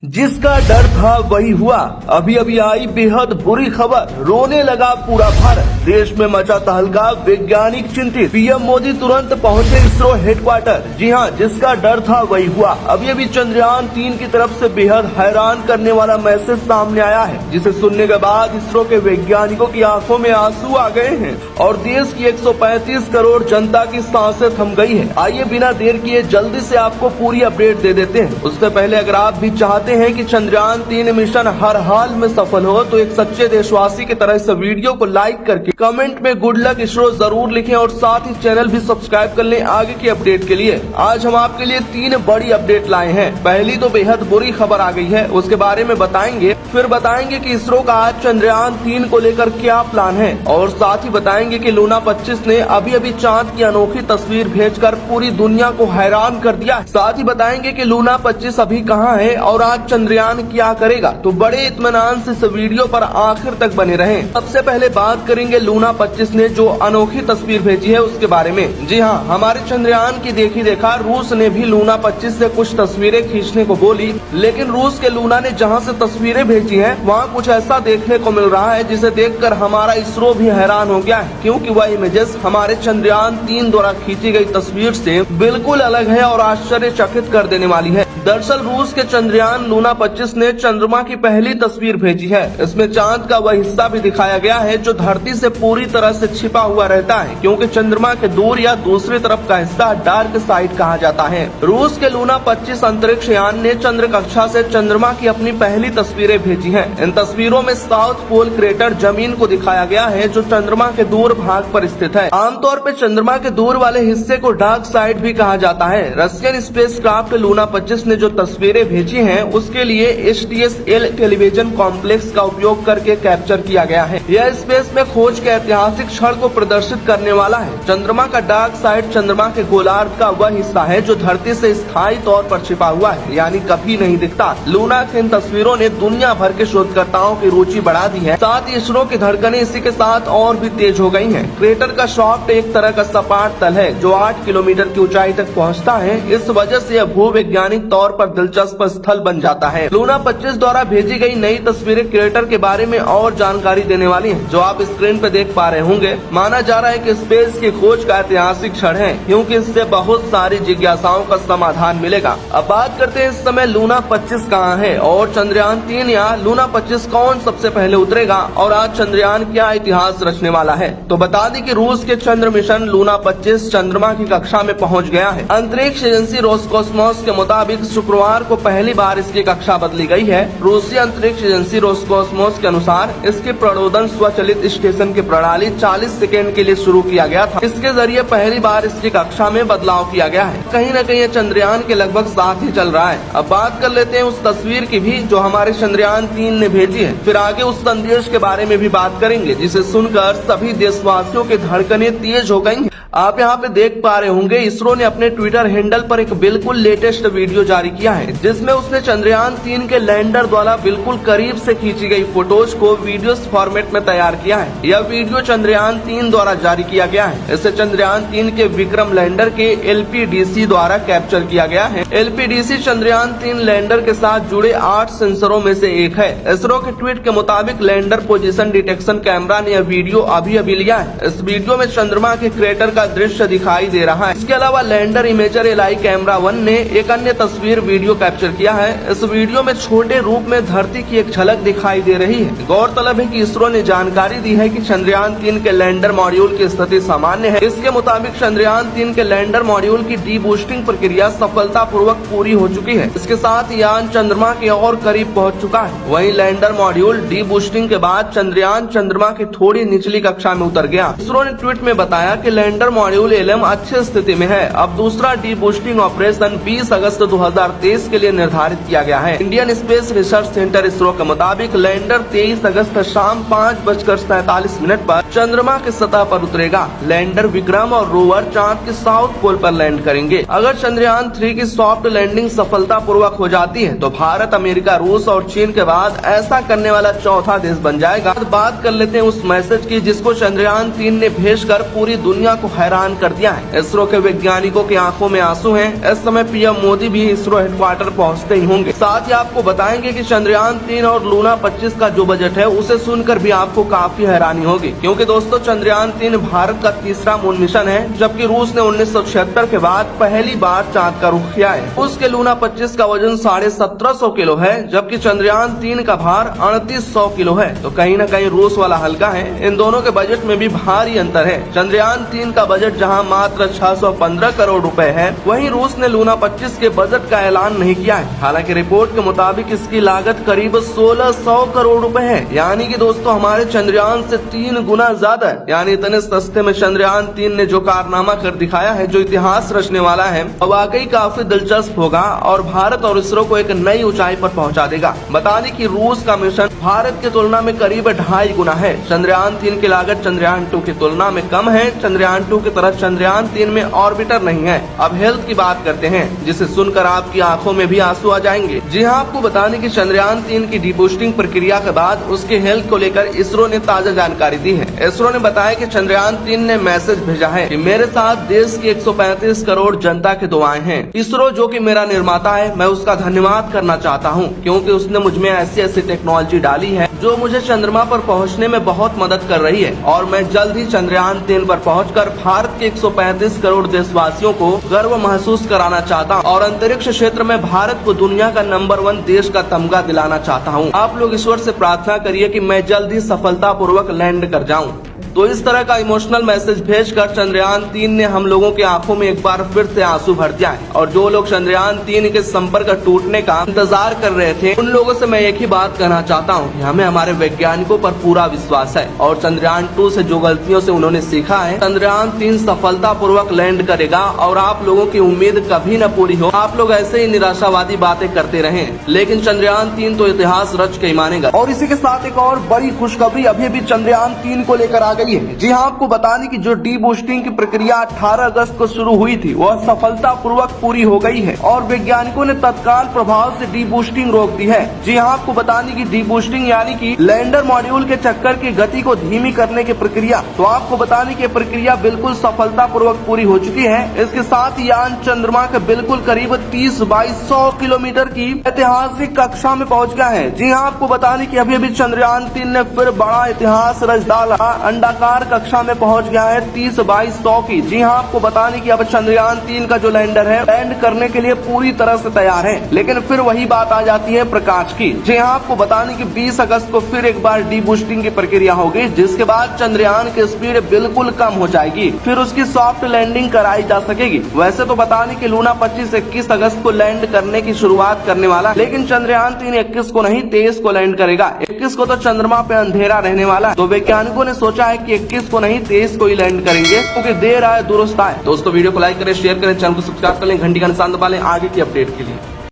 जिसका डर था वही हुआ। अभी अभी आई बेहद बुरी खबर, रोने लगा पूरा भारत। देश में मचा तहलका, वैज्ञानिक चिंतित। पीएम मोदी तुरंत पहुंचे इसरो हेडक्वार्टर। जी हां, जिसका डर था वही हुआ। अभी अभी चंद्रयान 3 की तरफ से बेहद हैरान करने वाला मैसेज सामने आया है, जिसे सुनने के बाद इसरो के वैज्ञानिकों की आंखों में आंसू आ गए हैं और देश की 135 करोड़ जनता की सांसें थम गई है। आइए बिना देर किए जल्दी से आपको पूरी अपडेट दे देते हैं। उससे पहले अगर आप भी चाहते हैं कि चंद्रयान 3 मिशन हर हाल में सफल हो, तो एक सच्चे देशवासी की तरह इस वीडियो को लाइक करके कमेंट में गुड लक इसरो जरूर लिखें और साथ ही चैनल भी सब्सक्राइब कर लें आगे की अपडेट के लिए। आज हम आपके लिए 3 बड़ी अपडेट लाए हैं। पहली तो बेहद बुरी खबर आ गई है, उसके बारे में बताएंगे। फिर बताएंगे कि इसरो का आज चंद्रयान 3 को लेकर क्या प्लान है और साथ ही बताएंगे कि लूना 25 ने अभी अभी चांद की अनोखी तस्वीर भेजकर पूरी दुनिया को हैरान कर दिया। साथ ही बताएंगे कि लूना 25 अभी कहाँ है और आज चंद्रयान क्या करेगा। तो बड़े इत्मीनान से इस वीडियो पर आखिर तक बने रहें। सबसे पहले बात करेंगे लूना 25 ने जो अनोखी तस्वीर भेजी है उसके बारे में। जी हाँ, हमारे चंद्रयान की देखी देखा रूस ने भी लूना 25 से कुछ तस्वीरें खींचने को बोली, लेकिन रूस के लूना ने जहाँ से तस्वीरें भेजी है वहाँ कुछ ऐसा देखने को मिल रहा है जिसे देखकर हमारा इसरो भी हैरान हो गया है, क्योंकि वह इमेजेस हमारे चंद्रयान 3 द्वारा खींची गई तस्वीर से बिल्कुल अलग है और आश्चर्यचकित कर देने वाली है। दरअसल रूस के चंद्रयान लूना 25 ने चंद्रमा की पहली तस्वीर भेजी है। इसमें चांद का वह हिस्सा भी दिखाया गया है जो धरती से पूरी तरह से छिपा हुआ रहता है, क्योंकि चंद्रमा के दूर या दूसरी तरफ का हिस्सा डार्क साइड कहा जाता है। रूस के लूना 25 अंतरिक्ष यान ने चंद्र कक्षा से चंद्रमा की अपनी पहली तस्वीरें भेजी हैं। इन तस्वीरों में साउथ पोल क्रेटर जमीन को दिखाया गया है जो चंद्रमा के दूर भाग पर स्थित है। आमतौर पर चंद्रमा के दूर वाले हिस्से को डार्क साइड भी कहा जाता है। रशियन स्पेसक्राफ्ट लूना 25 ने जो तस्वीरें भेजी हैं उसके लिए HTS-L टेलीविजन कॉम्प्लेक्स का उपयोग करके कैप्चर किया गया है। यह स्पेस में खोज के ऐतिहासिक क्षण को प्रदर्शित करने वाला है। चंद्रमा का डार्क साइड चंद्रमा के गोलार्ध का वह हिस्सा है जो धरती से स्थायी तौर पर छिपा हुआ है, यानी कभी नहीं दिखता। लूना की इन तस्वीरों ने दुनिया भर के शोधकर्ताओं की रुचि बढ़ा दी है। साथ ही इसरो की धड़कनें इसी के साथ और भी तेज हो गई हैं। क्रेटर का शाफ्ट एक तरह का सपाट तल है जो 8 किलोमीटर की ऊंचाई तक पहुँचता है। इस वजह से यह भूवैज्ञानिक तौर पर दिलचस्प स्थल बन जाता है। लूना 25 द्वारा भेजी गई नई तस्वीरें क्रेटर के बारे में और जानकारी देने वाली हैं, जो आप स्क्रीन पर देख पा रहे होंगे। माना जा रहा है कि स्पेस की खोज का ऐतिहासिक क्षण है, क्योंकि इससे बहुत सारी जिज्ञासाओं का समाधान मिलेगा। अब बात करते हैं इस समय लूना 25 कहाँ है और चंद्रयान 3 या लूना 25 कौन सबसे पहले उतरेगा और आज चंद्रयान क्या इतिहास रचने वाला है। तो बता दें कि रूस के चंद्र मिशन लूना 25 चंद्रमा की कक्षा में पहुँच गया है। अंतरिक्ष एजेंसी रोसकॉस्मोस के मुताबिक शुक्रवार को पहली बार इसकी कक्षा बदली गई है। रूसी अंतरिक्ष एजेंसी रोसकॉस्मोस के अनुसार इसके प्रणोदन स्वचालित स्टेशन की प्रणाली 40 सेकेंड के लिए शुरू किया गया था। इसके जरिए पहली बार इसकी कक्षा में बदलाव किया गया है। कहीं न कहीं चंद्रयान के लगभग साथ ही चल रहा है। अब बात कर लेते हैं उस तस्वीर की भी जो हमारे चंद्रयान 3 ने भेजी है। फिर आगे उस संदेश के बारे में भी बात करेंगे जिसे सुनकर सभी देशवासियों की धड़कनें तेज हो गयी। आप यहाँ पे देख पा रहे होंगे इसरो ने अपने ट्विटर हैंडल पर एक बिल्कुल लेटेस्ट वीडियो जारी किया है, जिसमें उसने चंद्रयान 3 के लैंडर द्वारा बिल्कुल करीब से खींची गई फोटोज को वीडियोस फॉर्मेट में तैयार किया है। यह वीडियो चंद्रयान 3 द्वारा जारी किया गया है। इसे चंद्रयान 3 के विक्रम लैंडर के LPDC द्वारा कैप्चर किया गया है। LPDC चंद्रयान 3 लैंडर के साथ जुड़े 8 सेंसरों में से एक है। इसरो के ट्वीट के मुताबिक लैंडर पोजीशन डिटेक्शन कैमरा ने यह वीडियो अभी अभी लिया है। इस वीडियो में चंद्रमा के क्रेटर का दृश्य दिखाई दे रहा है। इसके अलावा लैंडर इमेजर LI कैमरा 1 ने एक अन्य तस्वीर वीडियो कैप्चर किया है। इस वीडियो में छोटे रूप में धरती की एक झलक दिखाई दे रही है। गौरतलब है कि इसरो ने जानकारी दी है कि चंद्रयान 3 के लैंडर मॉड्यूल की स्थिति सामान्य है। इसके मुताबिक चंद्रयान 3 के लैंडर मॉड्यूल की डी-बूस्टिंग प्रक्रिया सफलतापूर्वक पूरी हो चुकी है। इसके साथ यान चंद्रमा के और करीब पहुंच चुका है। वहीं लैंडर मॉड्यूल डी-बूस्टिंग के बाद चंद्रयान चंद्रमा की थोड़ी निचली कक्षा में उतर गया। इसरो ने ट्वीट में बताया कि लैंडर मॉड्यूल LM अच्छी स्थिति में है। अब दूसरा डी-बूस्टिंग ऑपरेशन 20 अगस्त 2023 के लिए निर्धारित किया गया है। Indian space research centre ISRO के मुताबिक लैंडर 23 अगस्त शाम 5:47 पर चंद्रमा की सतह पर उतरेगा। लैंडर विक्रम और रोवर चांद के साउथ पोल पर लैंड करेंगे। अगर चंद्रयान 3 की सॉफ्ट लैंडिंग सफलतापूर्वक हो जाती है तो भारत, अमेरिका, रूस और चीन के बाद ऐसा करने वाला चौथा देश बन जाएगा। बात कर लेते हैं उस मैसेज की जिसको चंद्रयान 3 ने भेजकर पूरी दुनिया को हैरान कर दिया है। इसरो के वैज्ञानिकों की आंखों में आंसू हैं। इस समय पीएम मोदी भी इसरो हेडक्वार्टर पहुंचते ही होंगे। साथ ही आपको बताएंगे कि चंद्रयान 3 और लूना 25 का जो बजट है उसे सुनकर भी आपको काफी हैरानी होगी, क्योंकि दोस्तों चंद्रयान 3 भारत का तीसरा मून मिशन है, जबकि रूस ने 1976 के बाद पहली बार चांद का रुख किया है। उसके लूना 25 का वजन 1750 किलो है, जबकि चंद्रयान 3 का भार 3800 किलो है। तो कहीं न कहीं रूस वाला हल्का है। इन दोनों के बजट में भी भारी अंतर है। चंद्रयान 3 का बजट जहां मात्र 615 करोड़ रुपए है, वहीं रूस ने लूना 25 के बजट का ऐलान नहीं किया है। हालांकि रिपोर्ट के मुताबिक इसकी लागत करीब 1600 करोड़ रुपए है, यानी कि दोस्तों हमारे चंद्रयान से 3 गुना ज्यादा है। यानी इतने सस्ते में चंद्रयान 3 ने जो कारनामा कर दिखाया है, जो इतिहास रचने वाला है, वाकई काफी दिलचस्प होगा और भारत और इसरो को एक नई ऊंचाई पर पहुंचा देगा। बता दें कि रूस का मिशन भारत की तुलना में करीब 2.5 गुना है। चंद्रयान 3 की लागत चंद्रयान 2 की तुलना में कम है। चंद्रयान 2 की तरह चंद्रयान 3 में ऑर्बिटर नहीं है। अब हेल्थ की बात करते हैं, जिसे सुनकर आपकी आंखों में भी आंसू आ जाएंगे। जी हाँ, आपको बताने की चंद्रयान 3 की डीबूस्टिंग प्रक्रिया के बाद उसके हेल्थ को लेकर इसरो ने ताजा जानकारी दी है। इसरो ने बताया कि चंद्रयान 3 ने मैसेज भेजा है कि मेरे साथ देश की 135 करोड़ जनता की दुआएं हैं। इसरो जो कि मेरा निर्माता है, मैं उसका धन्यवाद करना चाहता हूं, क्योंकि उसने मुझ में ऐसी ऐसी टेक्नोलॉजी डाली है जो मुझे चंद्रमा पर पहुंचने में बहुत मदद कर रही है। और मैं जल्द ही चंद्रयान 3 पर पहुंचकर भारत के 135 करोड़ देशवासियों को गर्व महसूस कराना चाहता हूं और अंतरिक्ष क्षेत्र में भारत को दुनिया का नंबर 1 देश का तमगा दिलाना चाहता हूं। आप लोग ईश्वर से प्रार्थना करिए कि मैं जल्द ही सफलतापूर्वक लैंड कर जाऊं। तो इस तरह का इमोशनल मैसेज भेजकर चंद्रयान 3 ने हम लोगों की आंखों में एक बार फिर से आंसू भर दिया है। और जो लोग चंद्रयान 3 के संपर्क टूटने का इंतजार कर रहे थे, उन लोगों से मैं एक ही बात कहना चाहता हूं कि हमें हमारे वैज्ञानिकों पर पूरा विश्वास है और चंद्रयान 2 से जो गलतियों से उन्होंने सीखा है, चंद्रयान 3 सफलतापूर्वक लैंड करेगा और आप लोगों की उम्मीद कभी न पूरी हो। आप लोग ऐसे ही निराशावादी बातें करते रहे, लेकिन चंद्रयान 3 तो इतिहास रच के ही मानेगा। और इसी के साथ एक और बड़ी खुशखबरी अभी भी चंद्रयान 3 को लेकर आ गई है। जी हाँ, आपको बताने की जो डीबूस्टिंग की प्रक्रिया 18 अगस्त को शुरू हुई थी, वह सफलतापूर्वक पूरी हो गई है और वैज्ञानिकों ने तत्काल प्रभाव से डीबूस्टिंग रोक दी है। जी हाँ, आपको बताने की डीबूस्टिंग यानी कि लैंडर मॉड्यूल के चक्कर की गति को धीमी करने की प्रक्रिया, तो आपको बताने की प्रक्रिया बिल्कुल सफलतापूर्वक पूरी हो चुकी है। इसके साथ यान चंद्रमा के बिल्कुल करीब 30 बाई 100 किलोमीटर की ऐतिहासिक कक्षा में पहुँच गया है। जी हाँ, आपको बताने की अभी अभी चंद्रयान 3 ने फिर बड़ा इतिहास रच डाला, अंडाकार कक्षा में पहुंच गया है 30 बाई 100 की। जी हाँ, आपको बताने की अब चंद्रयान 3 का जो लैंडर है, लैंड करने के लिए पूरी तरह से तैयार है। लेकिन फिर वही बात आ जाती है प्रकाश की। जी हाँ, आपको बताने की 20 अगस्त को फिर एक बार डीबूस्टिंग की प्रक्रिया होगी, जिसके बाद चंद्रयान की स्पीड बिल्कुल कम हो जाएगी, फिर उसकी सॉफ्ट लैंडिंग कराई जा सकेगी। वैसे तो बताने की लूना 25 21 अगस्त को लैंड करने की शुरुआत करने वाला, लेकिन चंद्रयान 3 21 को नहीं 23 को लैंड करेगा। 21 को तो चंद्रमा पे अंधेरा रहने वाला है, तो वैज्ञानिकों ने सोचा है कि 21 को नहीं 23 को ही लैंड करेंगे, क्योंकि देर आए दुरुस्त आए। दोस्तों वीडियो को लाइक करें, शेयर करें, चैनल को सब्सक्राइब कर लें, घंटी का निशान दबा लें आगे की अपडेट के लिए।